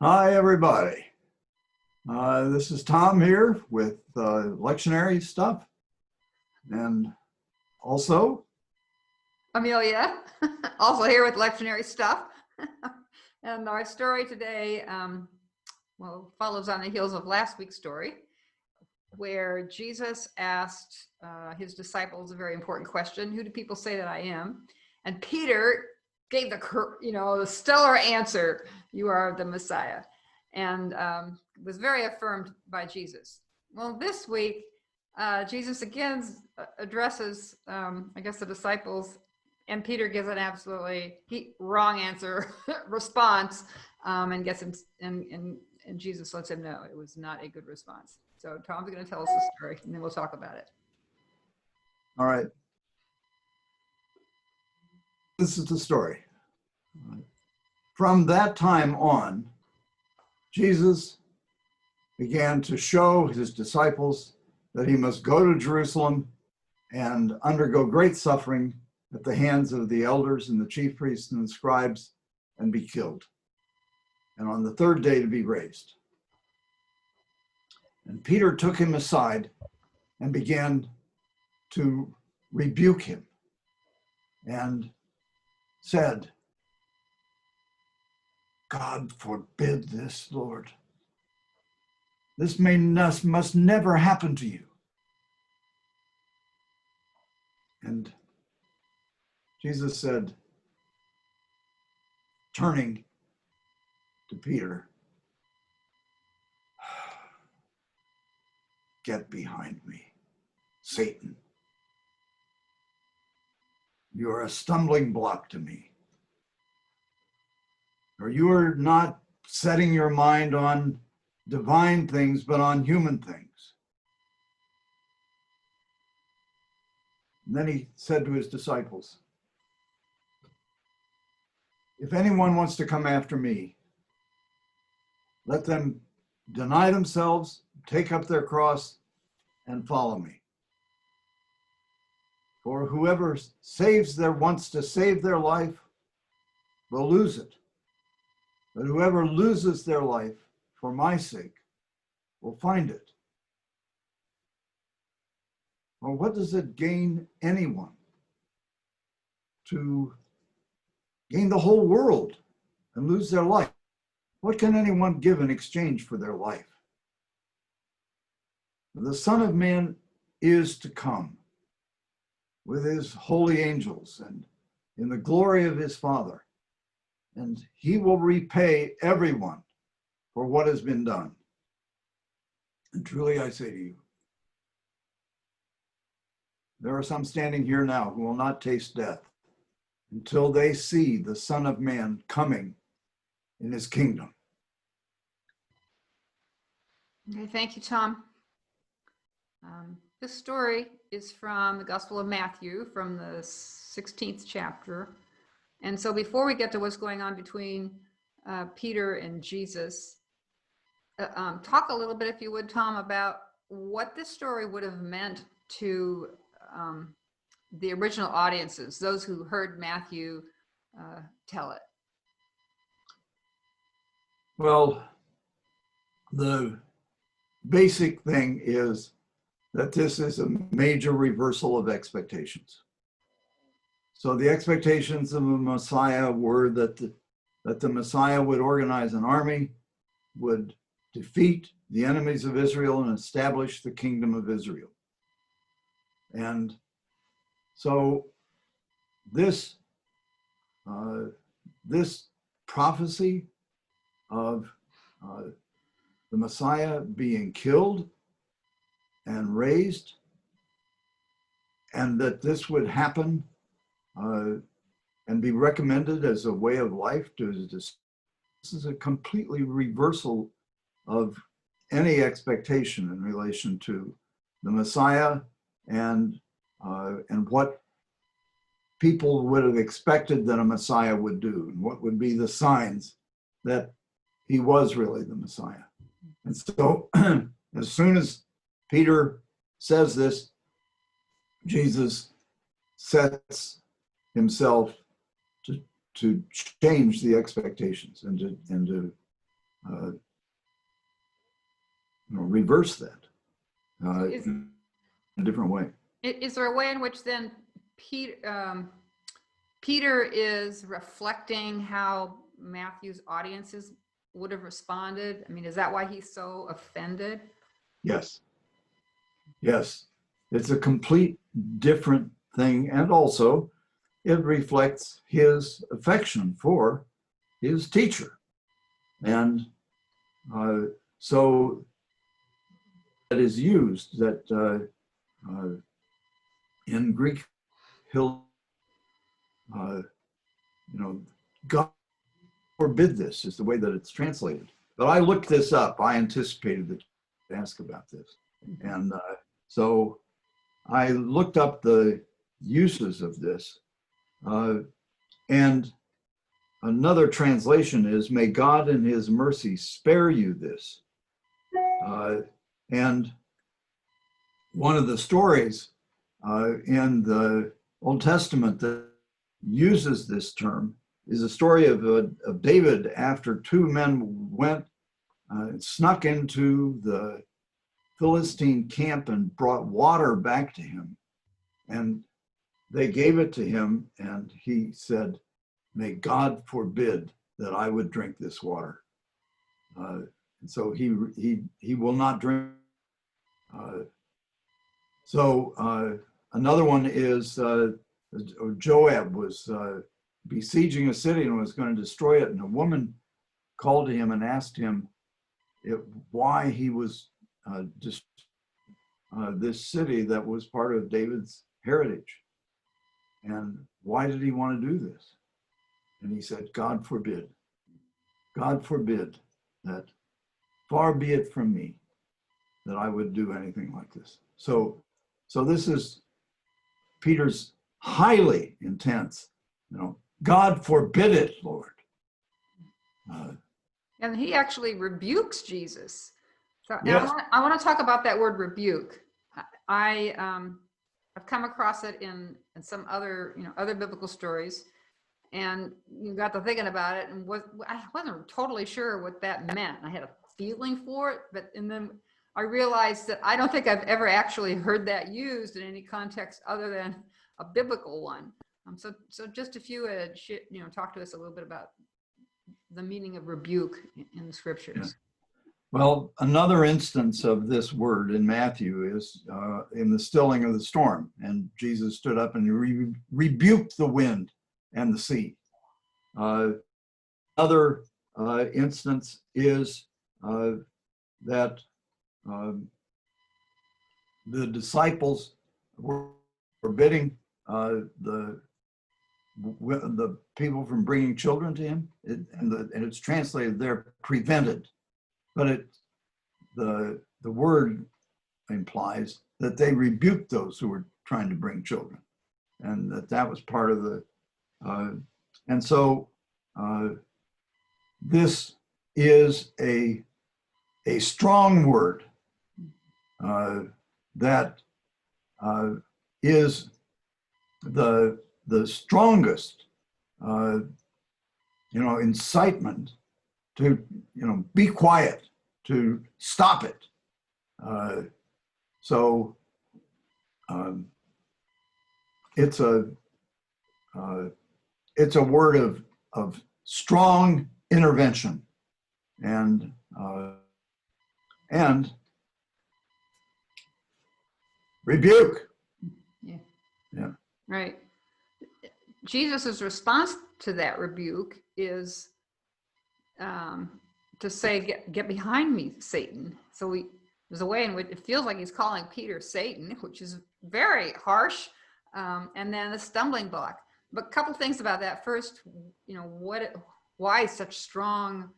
Hi, everybody. This is Tom here with lectionary stuff. And also, Amelia, also here with lectionary stuff. And our story today, follows on the heels of last week's story, where Jesus asked his disciples a very important question: who do people say that I am? And Peter gave the stellar answer: you are the Messiah, and was very affirmed by Jesus. Well, this week, Jesus again addresses, the disciples, and Peter gives an absolutely wrong answer response, and gets him, and Jesus lets him know it was not a good response. So Tom's going to tell us the story, and then we'll talk about it. all right. This is the story. From that time on, Jesus began to show his disciples that he must go to Jerusalem and undergo great suffering at the hands of the elders and the chief priests and the scribes, and be killed, and on the third day to be raised. And Peter took him aside and began to rebuke him and said, "God forbid this, Lord. This must never happen to you." And Jesus said, turning to Peter, "Get behind me, Satan. You are a stumbling block to me. For you are not setting your mind on divine things, but on human things." And then he said to his disciples, "If anyone wants to come after me, let them deny themselves, take up their cross, and follow me. For whoever wants to save their life will lose it. But whoever loses their life for my sake will find it. Well, what does it gain anyone to gain the whole world and lose their life? What can anyone give in exchange for their life? The Son of Man is to come with his holy angels and in the glory of his Father, and he will repay everyone for what has been done. And truly I say to you, there are some standing here now who will not taste death until they see the Son of Man coming in his kingdom." Okay, thank you, Tom. This story is from the Gospel of Matthew, from the 16th chapter. And so before we get to what's going on between Peter and Jesus, talk a little bit, if you would, Tom, about what this story would have meant to the original audiences, those who heard Matthew tell it. Well, the basic thing is that this is a major reversal of expectations. So the expectations of the Messiah were that the Messiah would organize an army, would defeat the enemies of Israel, and establish the kingdom of Israel. And so this prophecy of the Messiah being killed and raised, and that this would happen and be recommended as a way of life to this is a completely reversal of any expectation in relation to the Messiah and what people would have expected that a Messiah would do, and what would be the signs that he was really the Messiah. And so as soon as Peter says this, Jesus sets himself to change the expectations and to reverse that in a different way. Is there a way in which then Peter is reflecting how Matthew's audiences would have responded? I mean, is that why he's so offended? Yes. Yes. It's a complete different thing. And also, it reflects his affection for his teacher. And so that is used that in Greek, he'll, God forbid this is the way that it's translated. But I looked this up. I anticipated that you'd ask about this. And so I looked up the uses of this. And another translation is, may God in his mercy spare you this. And one of the stories in the Old Testament that uses this term is a story of David after two men went, snuck into the Philistine camp and brought water back to him. And they gave it to him, and he said, may God forbid that I would drink this water. And so he will not drink. Another one is Joab was besieging a city and was going to destroy it. And a woman called to him and asked him why he was this city that was part of David's heritage. And why did he want to do this? And he said, God forbid that, far be it from me that I would do anything like this. So this is Peter's highly intense, God forbid it, Lord. And he actually rebukes Jesus. So Yes. I want to talk about that word rebuke. I've come across it in some other biblical stories, and you got to thinking about it, and I wasn't totally sure what that meant. I had a feeling for it, and then I realized that I don't think I've ever actually heard that used in any context other than a biblical one. So just if you would, talk to us a little bit about the meaning of rebuke in the scriptures. Yeah. Well, another instance of this word in Matthew is in the stilling of the storm. And Jesus stood up and rebuked the wind and the sea. Other instance is that the disciples were forbidding the people from bringing children to him, and it's translated there, prevented. But the word implies that they rebuked those who were trying to bring children, and that was part of the. And so this is a strong word that is the strongest, incitement to, be quiet, to stop it. It's a word of strong intervention and rebuke. Yeah. Right. Jesus's response to that rebuke is to say, get behind me, Satan. So there's a way in which it feels like he's calling Peter Satan, which is very harsh, and then a stumbling block. But a couple things about that. First, why such strong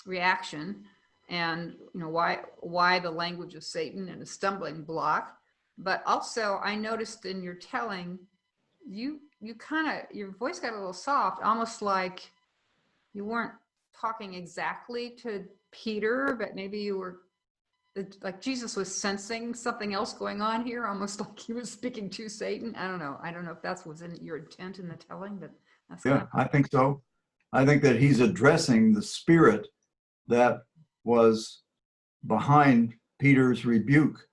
reaction, and why the language of Satan and a stumbling block. But also, I noticed in your telling, your voice got a little soft, almost like you weren't talking exactly to Peter, but maybe you were, like Jesus was sensing something else going on here, almost like he was speaking to Satan. I don't know if that was in your intent in the telling, but That's Yeah, I think so. I think that he's addressing the spirit that was behind Peter's rebuke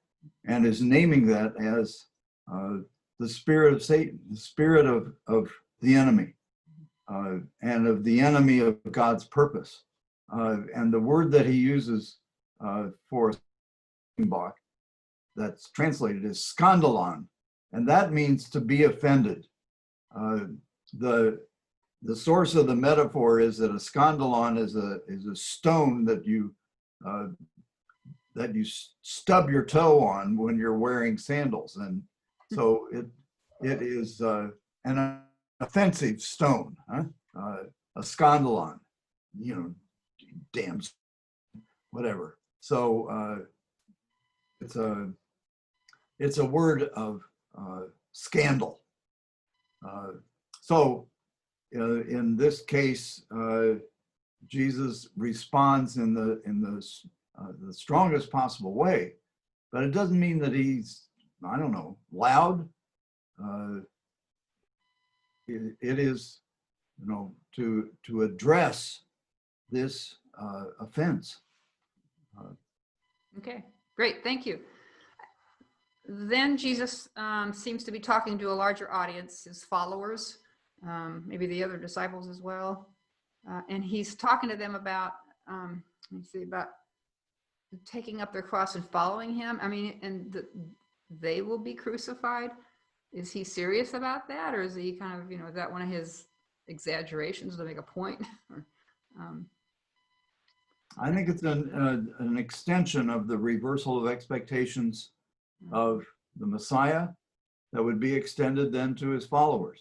and is naming that as the spirit of Satan, the spirit of the enemy, and of the enemy of God's purpose. And the word that he uses for Bach that's translated is skandalon, and that means to be offended. The source of the metaphor is that a skandalon is a stone that you stub your toe on when you're wearing sandals, and so it is an offensive stone, huh? A skandalon, damn, whatever. So it's a word of scandal. So in this case, Jesus responds in the strongest possible way, but it doesn't mean that he's, I don't know, loud. It is, to address this offense. Okay, great, thank you. Then Jesus seems to be talking to a larger audience, his followers, maybe the other disciples as well. And he's talking to them about, about taking up their cross and following him. I mean, and they will be crucified. Is he serious about that? Or is he kind of, is that one of his exaggerations to make a point? I think it's an extension of the reversal of expectations of the Messiah that would be extended then to his followers.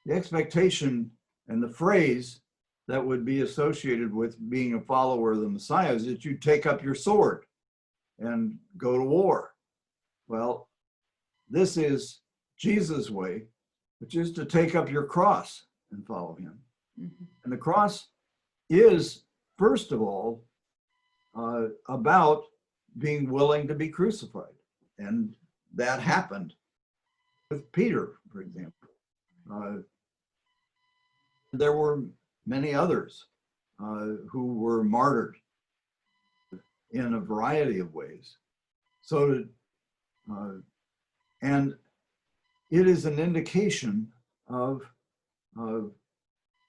The expectation and the phrase that would be associated with being a follower of the Messiah is that you take up your sword and go to war. Well, this is Jesus' way, which is to take up your cross and follow him. Mm-hmm. And the cross is, first of all, about being willing to be crucified. And that happened with Peter, for example. There were many others who were martyred in a variety of ways. So, and it is an indication of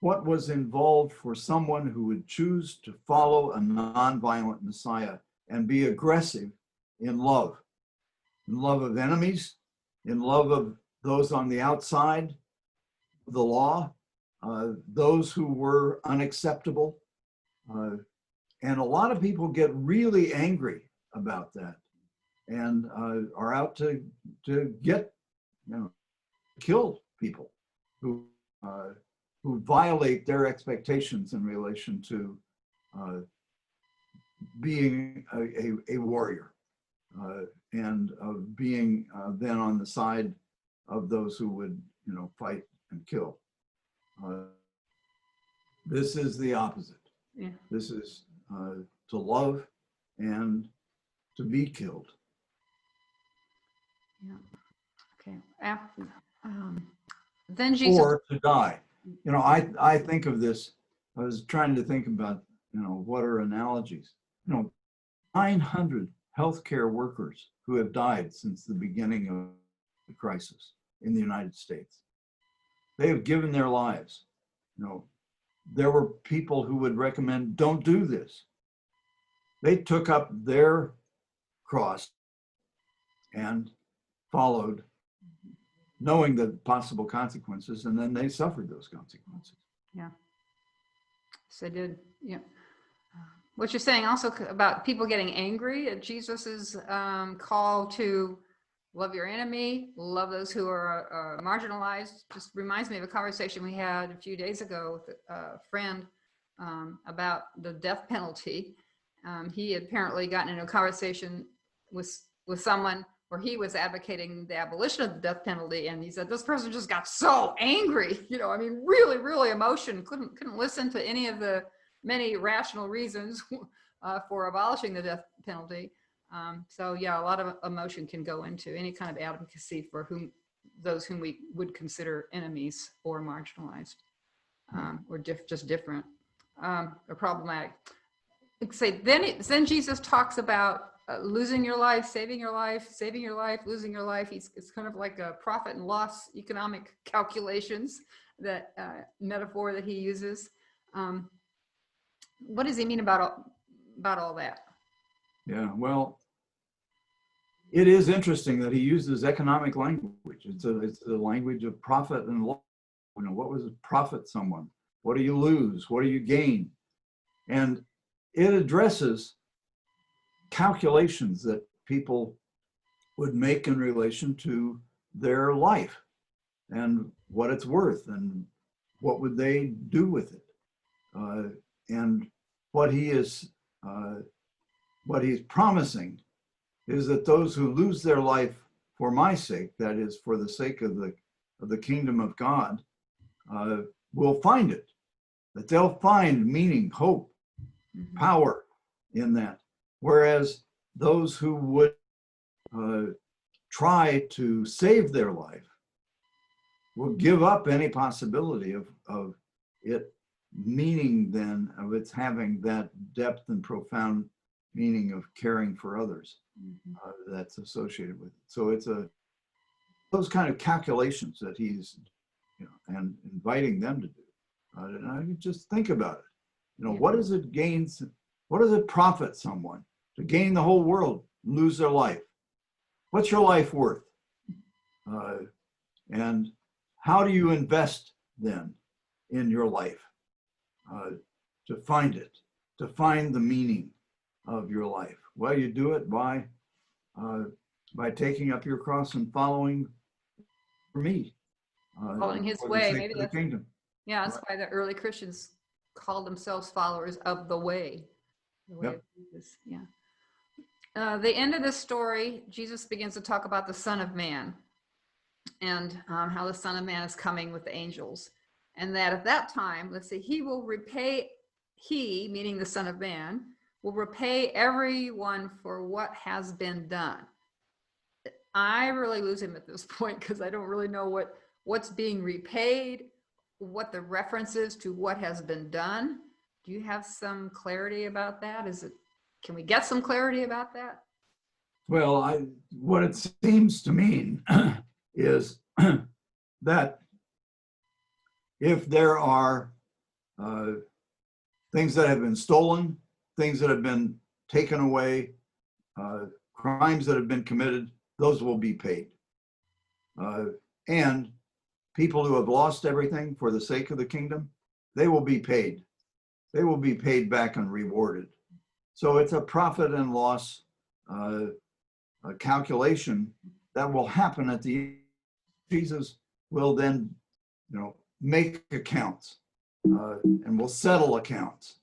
what was involved for someone who would choose to follow a nonviolent Messiah and be aggressive in love of enemies, in love of those on the outside of the law, those who were unacceptable. And a lot of people get really angry about that and are out to get, kill people who violate their expectations in relation to being a warrior and of being then on the side of those who would, fight and kill. This is the opposite. Yeah. This is to love and to be killed. Yeah. Okay. Then Jesus. Or to die. I think of this. I was trying to think about, what are analogies? 900 healthcare workers who have died since the beginning of the crisis in the United States. They have given their lives. There were people who would recommend, don't do this. They took up their cross and followed, knowing the possible consequences, and then they suffered those consequences. Yeah. So they did. Yeah. What you're saying also about people getting angry at Jesus's call to love your enemy, love those who are marginalized, just reminds me of a conversation we had a few days ago with a friend about the death penalty. He had apparently gotten into a conversation with someone where he was advocating the abolition of the death penalty, and he said this person just got so angry, really, really emotion, couldn't listen to any of the many rational reasons for abolishing the death penalty. So yeah, a lot of emotion can go into any kind of advocacy for those whom we would consider enemies or marginalized. or just different, or problematic. Then Jesus talks about losing your life, saving your life, saving your life, losing your life. It's kind of like a profit and loss economic calculations, that metaphor that he uses. What does he mean about all that? Yeah, well, it is interesting that he uses economic language. It's the language of profit and loss. You know, what was it profit someone? What do you lose? What do you gain? And it addresses calculations that people would make in relation to their life and what it's worth and what would they do with it. And what he's promising is that those who lose their life for my sake, that is for the sake of the kingdom of God, will find it, that they'll find meaning, hope, power in that. Whereas those who would try to save their life will give up any possibility of it meaning, then of its having that depth and profound meaning of caring for others that's associated with it. So it's those kind of calculations that he's, and inviting them to do. And I just think about it. What does it gain? What does it profit someone to gain the whole world, lose their life? What's your life worth? And how do you invest then in your life to find it, to find the meaning of your life? Well, you do it by taking up your cross and following me. Following his for the way. sake Maybe of the kingdom. Yeah, that's why the early Christians called themselves followers of the way. The way of Jesus. Yeah. The end of this story, Jesus begins to talk about the Son of Man, and how the Son of Man is coming with the angels. And that at that time, let's say, he, meaning the Son of Man, will repay everyone for what has been done. I really lose him at this point, because I don't really know what's being repaid, what the reference is to what has been done. Do you have some clarity about that? Can we get some clarity about that? Well, what it seems to mean is that if there are things that have been stolen, things that have been taken away, crimes that have been committed, those will be paid. And people who have lost everything for the sake of the kingdom, they will be paid. They will be paid back and rewarded. So it's a profit and loss a calculation that will happen at the end. Jesus will then, make accounts and will settle accounts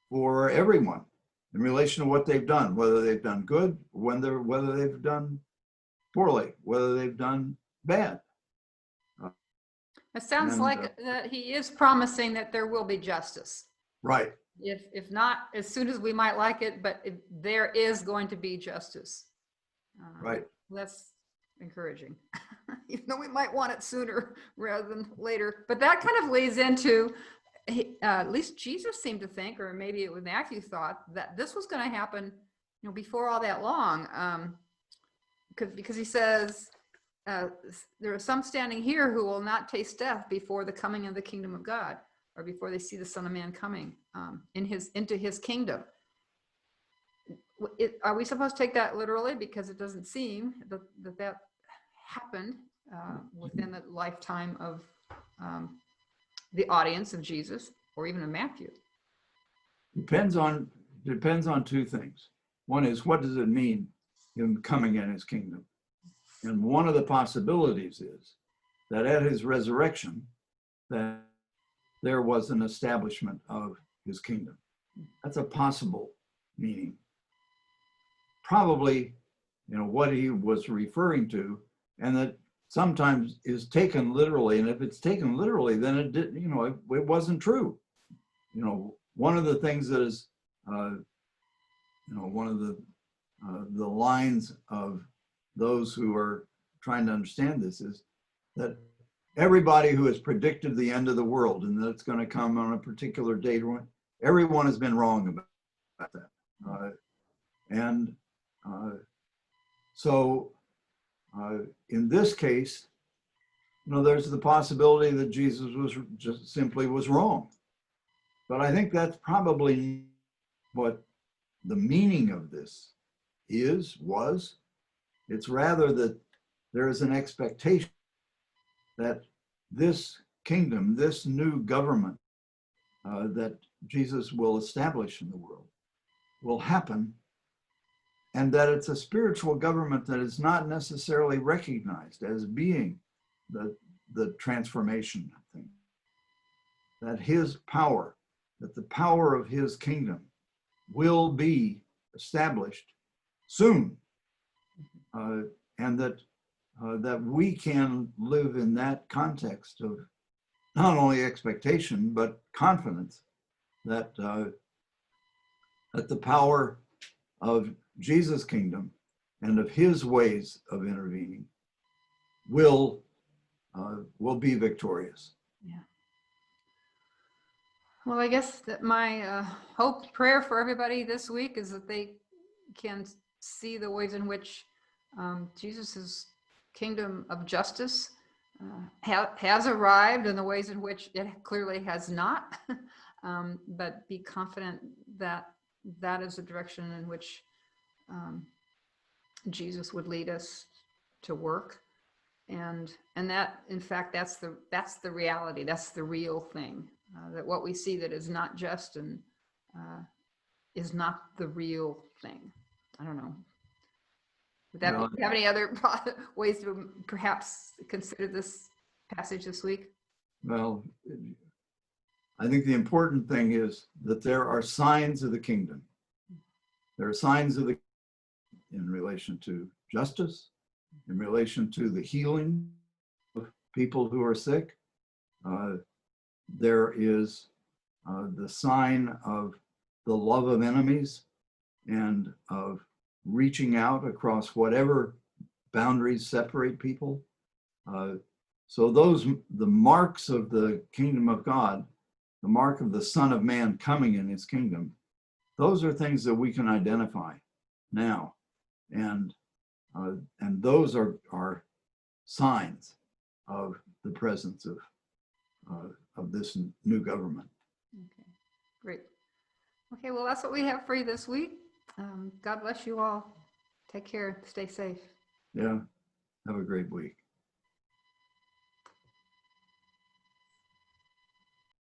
for everyone in relation to what they've done, whether they've done good, whether they've done poorly, whether they've done bad. It sounds like that he is promising that there will be justice. Right. If not as soon as we might like it, but there is going to be justice. Right. That's encouraging. Even though we might want it sooner rather than later. But that kind of leads into, at least Jesus seemed to think, or maybe it was Matthew thought, that this was going to happen, before all that long. Because he says, there are some standing here who will not taste death before the coming of the kingdom of God, or before they see the Son of Man coming into his kingdom. Are we supposed to take that literally? Because it doesn't seem that happened within the lifetime of the audience of Jesus, or even of Matthew. Depends on two things. One is, what does it mean, him coming in his kingdom? And one of the possibilities is that at his resurrection, that there was an establishment of his kingdom. That's a possible meaning. Probably, what he was referring to, and that sometimes is taken literally. And if it's taken literally, then it did, it wasn't true. One of the things that is, one of the lines of those who are trying to understand this is that everybody who has predicted the end of the world and that it's going to come on a particular date, everyone has been wrong about that. And so in this case, there's the possibility that Jesus was just simply was wrong. But I think that's probably what the meaning of this was. It's rather that there is an expectation that this kingdom, this new government that Jesus will establish in the world will happen, and that it's a spiritual government that is not necessarily recognized as being the transformation thing. That his power, that the power of his kingdom will be established soon, and that we can live in that context of not only expectation but confidence that that the power of Jesus' kingdom and of his ways of intervening will be victorious. Yeah. Well, I guess that my hope, prayer for everybody this week is that they can see the ways in which Jesus's kingdom of justice has arrived, and the ways in which it clearly has not, but be confident that that is the direction in which Jesus would lead us to work, and that, in fact, that's the reality, that's the real thing. That what we see that is not just and is not the real thing. I don't know. Do you have any other ways to perhaps consider this passage this week? Well, I think the important thing is that there are signs of the kingdom. There are signs of the in relation to justice, in relation to the healing of people who are sick. There is the sign of the love of enemies and of reaching out across whatever boundaries separate people. So the marks of the kingdom of God, the mark of the Son of Man coming in his kingdom, those are things that we can identify now. And those are signs of the presence of this new government. Okay, great. Okay, well, that's what we have for you this week. God bless you all. Take care. Stay safe. Yeah, have a great week.